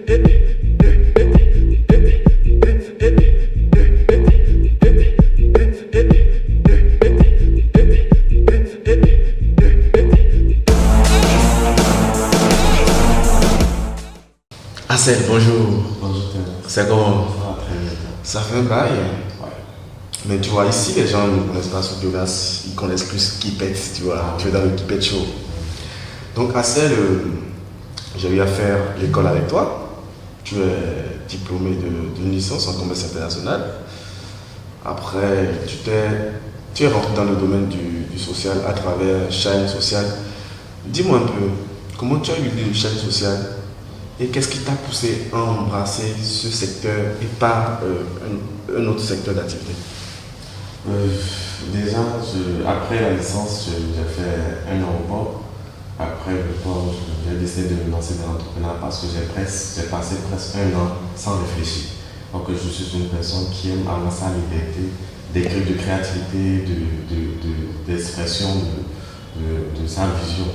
Marcel, bonjour. Bonjour. C'est comment? Très bien. Ça fait un bail. Ouais. Mais tu vois, ici, les gens ne connaissent pas ce Jonas, ils connaissent plus Kipet, tu vois. Tu es dans le Kipet Show. Donc, Marcel, j'ai eu à faire l'école avec toi. Tu es diplômé d'une licence en commerce international. Après, tu es rentré dans le domaine du social à travers Shine Social. Dis-moi un peu, comment tu as eu le Shine Social? Et qu'est-ce qui t'a poussé à embrasser ce secteur et pas un autre secteur d'activité? Déjà, après la licence, j'ai fait un an au port. Après le port, j'ai décidé de me lancer dans l'entrepreneuriat parce que j'ai passé presque un an sans réfléchir. Donc, je suis une personne qui aime avoir sa liberté de créativité, d'expression de sa vision.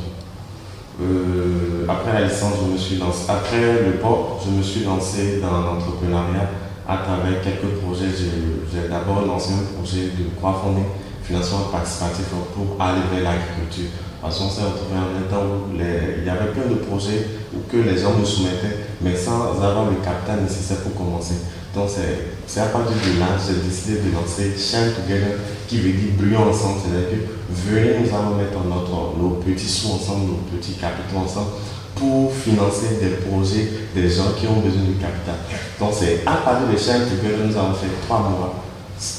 Après la licence, après le port, je me suis lancé dans l'entrepreneuriat à travers quelques projets. J'ai d'abord lancé un projet de crowdfunding, financement participatif pour aller vers l'agriculture. Parce qu'on s'est retrouvé en un temps où il y avait plein de projets que les gens me soumettaient, mais sans avoir le capital nécessaire pour commencer. Donc c'est à partir de là que j'ai décidé de lancer Shine Together, qui veut dire brillons ensemble. C'est-à-dire que venez, nous allons mettre nos petits sous ensemble, nos petits capitaux ensemble pour financer des projets des gens qui ont besoin de capital. Donc c'est à partir de Shine Together, nous avons fait 3 mois.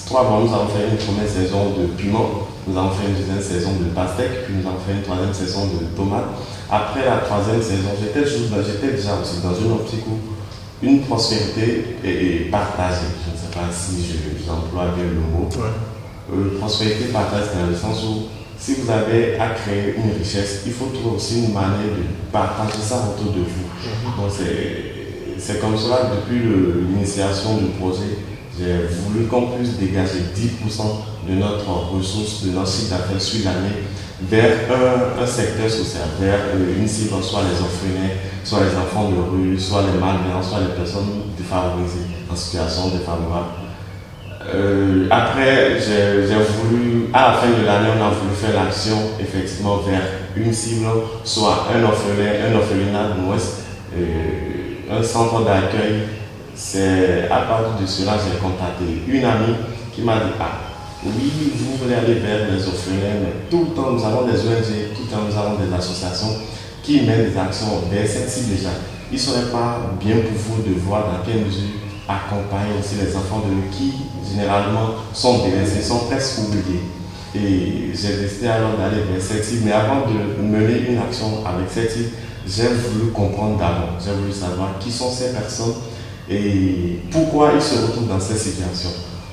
3 mois, nous avons fait une première saison de piment, nous avons fait une deuxième saison de pastèque, puis nous avons fait une troisième saison de tomates. Après la troisième saison, j'étais déjà aussi dans une optique où une prospérité est partagée. Je ne sais pas si j'emploie bien le mot. Ouais. Prospérité partagée dans le sens où si vous avez à créer une richesse, il faut trouver aussi une manière de partager ça autour de vous. Donc c'est comme cela, depuis l'initiation du projet, j'ai voulu qu'on puisse dégager 10% de notre ressource, de notre chiffre d'affaires sur l'année vers un secteur social, vers une cible, soit les orphelins, soit les enfants de rue, soit les malveillants, soit les personnes défavorisées en situation défavorable. Après, j'ai voulu, à la fin de l'année, on a voulu faire l'action effectivement vers une cible, soit un orphelinat de l'Ouest, un centre d'accueil. C'est à partir de cela j'ai contacté une amie qui m'a dit oui, vous voulez aller vers les orphelins, mais tout le temps nous avons des ONG, tout le temps nous avons des associations qui mènent des actions vers cette cible déjà. Il ne serait pas bien pour vous de voir dans quelle mesure accompagner aussi les enfants de rue qui généralement sont délaissés, sont presque oubliés. Et j'ai décidé alors d'aller vers cette cible, mais avant de mener une action avec cette cible, j'ai voulu comprendre d'abord, j'ai voulu savoir qui sont ces personnes et pourquoi ils se retrouvent dans cette situation.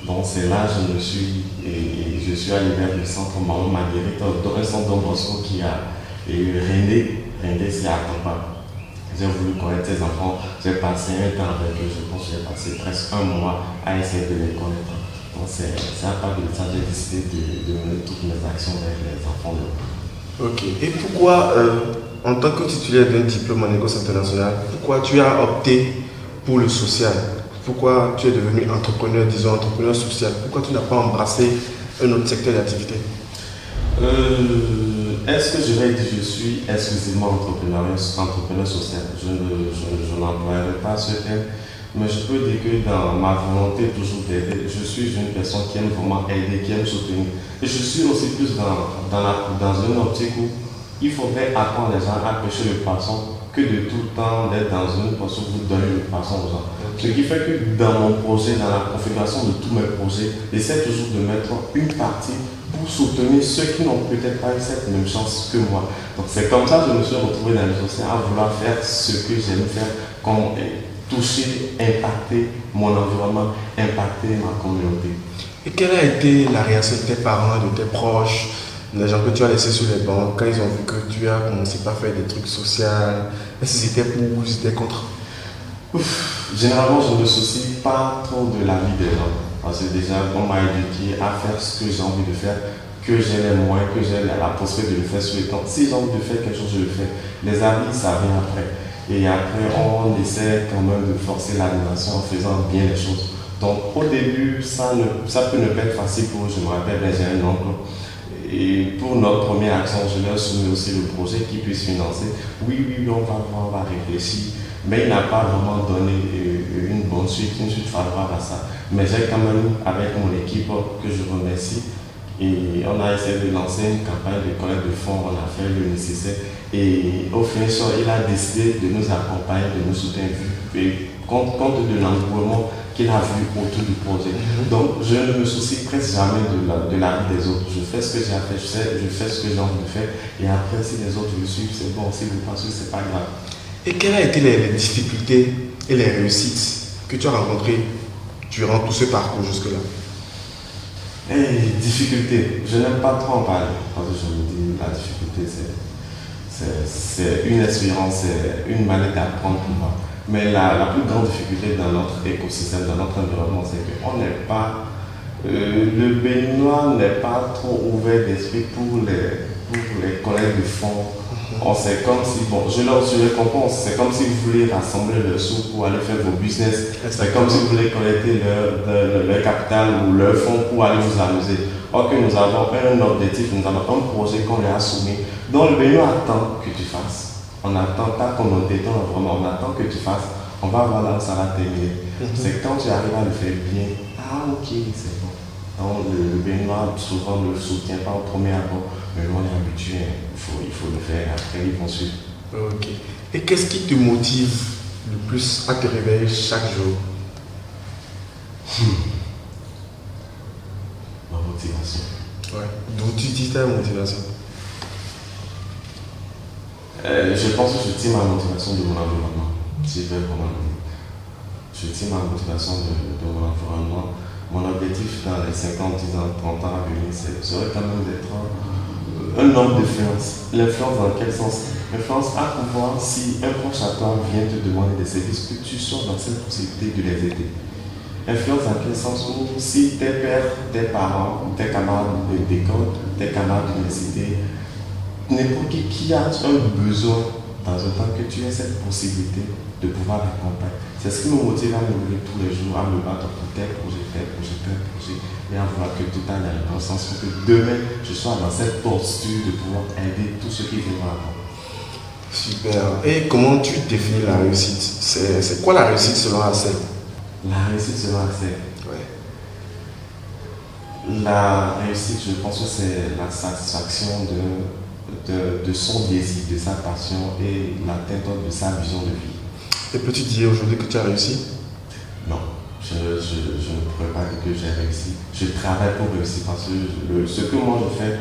Donc c'est là que je suis allé vers le centre Maman Marguerite, un centre Don Bosco qui a Rendé s'y accompagne. J'ai voulu connaître ces enfants, j'ai passé un temps avec eux, je pense que j'ai passé presque un mois à essayer de les connaître. Donc c'est à partir de ça que j'ai décidé de mener toutes mes actions avec les enfants de rue. Ok. Et pourquoi, en tant que titulaire d'un diplôme en négoce international, pourquoi tu as opté pour le social? Pourquoi tu es devenu entrepreneur, disons entrepreneur social? Pourquoi tu n'as pas embrassé un autre secteur d'activité? Est-ce que je vais dire que je suis exclusivement entrepreneur social? Je n'emploierai pas ce terme, mais je peux dire que dans ma volonté toujours d'aider, je suis une personne qui aime vraiment aider, qui aime soutenir. Et je suis aussi plus dans une optique où il faudrait apprendre les gens à pêcher le poisson que de tout le temps d'être dans une poisson où vous donnez le poisson aux gens. Ce qui fait que dans mon projet, dans la configuration de tous mes projets, j'essaie toujours de mettre une partie pour soutenir ceux qui n'ont peut-être pas eu cette même chance que moi. Donc c'est comme ça que je me suis retrouvé dans le social à vouloir faire ce que j'aime faire, comme toucher, impacter mon environnement, impacter ma communauté. Et quelle a été la réaction de tes parents, de tes proches, les gens que tu as laissés sur les bancs, quand ils ont vu que tu as commencé par faire des trucs sociaux? Est-ce qu'ils étaient pour ou ils étaient contre? Généralement, je ne me soucie pas trop de la vie des gens. Parce que déjà, on m'a éduqué à faire ce que j'ai envie de faire, que j'ai les moyens, que j'ai la possibilité de le faire sur le temps. Si j'ai envie de faire quelque chose, je le fais. Les avis, ça vient après. Et après, on essaie quand même de forcer l'animation en faisant bien les choses. Donc au début, ça peut ne pas être facile pour eux. Je me rappelle, j'ai un oncle. Et pour notre première action, je leur soumets aussi le projet qu'ils puissent financer. Oui, on va voir, on va réfléchir. Mais il n'a pas vraiment donné une bonne suite, une suite favorable à ça. Mais j'ai quand même, avec mon équipe que je remercie, et on a essayé de lancer une campagne de collecte de fonds, on a fait le nécessaire. Et au finish, il a décidé de nous accompagner, de nous soutenir, compte de l'engouement qu'il a vu autour du projet. Donc, je ne me soucie presque jamais de la vie des autres. Je fais ce que j'ai à faire, je fais ce que j'ai envie de faire. Et après, si les autres me suivent, c'est bon. Si vous pensez, c'est pas grave. Et quelles ont été les difficultés et les réussites que tu as rencontrées durant tout ce parcours jusque-là? Difficulté, je n'aime pas trop en parler. Parce que je me dis, la difficulté, c'est une expérience, c'est une manière d'apprendre pour moi. Mais la plus grande difficulté dans notre écosystème, dans notre environnement, c'est qu'on n'est pas. Le Béninois n'est pas trop ouvert d'esprit pour les collègues de fonds. C'est comme si, bon, je le comprends, c'est comme si vous voulez rassembler le sous pour aller faire vos business. C'est comme si vous voulez collecter leur capital ou leur fonds pour aller vous amuser. Ok, nous avons un objectif, nous avons un projet qu'on leur a soumis. Donc le Béninois attend que tu fasses. On attend pas qu'on nous détende vraiment, on attend que tu fasses. On va voir là où ça va terminer. C'est quand tu arrives à le faire bien, ok, c'est bon. Donc le Béninois souvent ne le soutient pas au premier abord, mais on est habitué, il faut le faire, après ils vont suivre. Ok. Et qu'est-ce qui te motive le plus à te réveiller chaque jour? Ma motivation. Ouais. D'où tu dis ta motivation? Je pense que je tire ma motivation de mon environnement. Si je vais vraiment le dire. Je tire ma motivation de mon environnement. Mon objectif dans les 50, 10 ans, 30 ans à venir, serait quand même d'être un homme d'influence. L'influence dans quel sens? L'influence à pouvoir, si un proche à toi vient te demander des services, que tu sois dans cette possibilité de les aider. Influence dans quel sens? Où si tes pères, tes parents, tes camarades d'école, tes camarades d'université, n'importe qui a un besoin dans un temps, que tu aies cette possibilité de pouvoir l'accompagner. C'est ce qui me motive à me lever tous les jours, à me battre pour tel projet, et à vouloir que tout aille dans le sens que demain, je sois dans cette posture de pouvoir aider tous ceux qui viennent avant. Super. Et comment tu définis la réussite? C'est quoi la réussite selon Assel? La réussite selon Assel? Ouais. La réussite, je pense que c'est la satisfaction de son désir, de sa passion et l'atteinte de sa vision de vie. Et peux-tu dire aujourd'hui que tu as réussi? Non, je ne pourrais pas dire que j'ai réussi. Je travaille pour réussir parce que ce que moi je fais,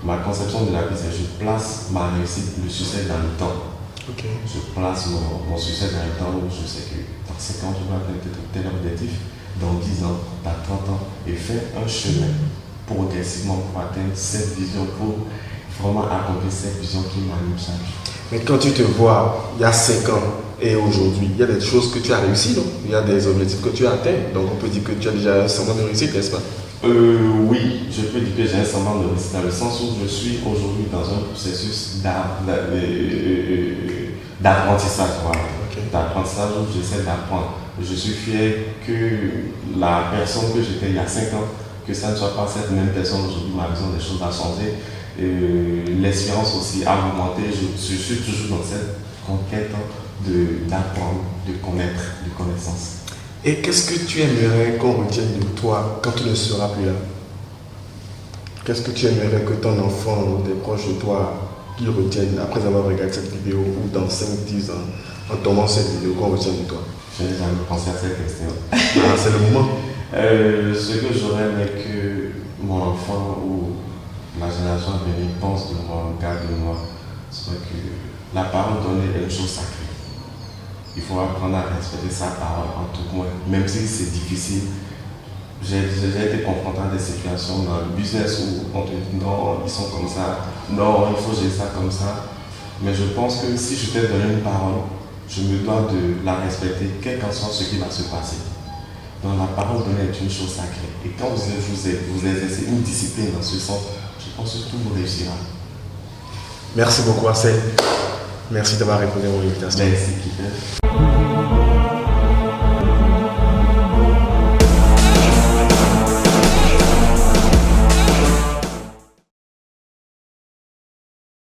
ma conception de la vie, c'est que je place ma réussite, le succès dans le temps. Okay. Je place mon succès dans le temps où je sais que dans 5 ans, je vais atteindre tel objectif, dans 10 ans, dans 30 ans, et faire un chemin progressivement pour atteindre cette vision, pour vraiment accomplir cette vision qui m'anime chaque jour. Mais quand tu te vois il y a 5 ans et aujourd'hui, il y a des choses que tu as réussi, non? Il y a des objectifs que tu as atteints, donc on peut dire que tu as déjà un semblant de réussite, n'est-ce pas? Oui, je peux dire que j'ai un semblant de réussite dans le sens où je suis aujourd'hui dans un processus d'apprentissage. Voilà. Okay. D'apprentissage où j'essaie d'apprendre. Je suis fier que la personne que j'étais il y a 5 ans, que ça ne soit pas cette même personne aujourd'hui, ma vision des choses a changé. L'espérance aussi a augmenté. Je suis toujours dans cette conquête d'apprendre, de connaître, de connaissance. Et qu'est-ce que tu aimerais qu'on retienne de toi quand tu ne seras plus là? Qu'est-ce que tu aimerais que ton enfant ou des proches de toi qu'ils retiennent après avoir regardé cette vidéo ou dans 5-10 ans en tombant cette vidéo qu'on retienne de toi? Je n'ai jamais pensé à cette question. Ah, c'est le moment. Ce que j'aurais aimé que mon enfant ou la génération à venir pense de moi, garde de moi, c'est que la parole donnée est une chose sacrée. Il faut apprendre à respecter sa parole en tout point, même si c'est difficile. J'ai été confronté à des situations dans le business où on te dit non, ils sont comme ça, non, il faut gérer ça comme ça. Mais je pense que si je t'ai donné une parole, je me dois de la respecter, quel qu'en soit ce qui va se passer. Donc la parole donnée est une chose sacrée. Et quand vous exercez une discipline dans ce sens, je pense que tout vous réussira. Merci beaucoup, Assel. Merci d'avoir répondu à mon invitation. Merci, Kipet.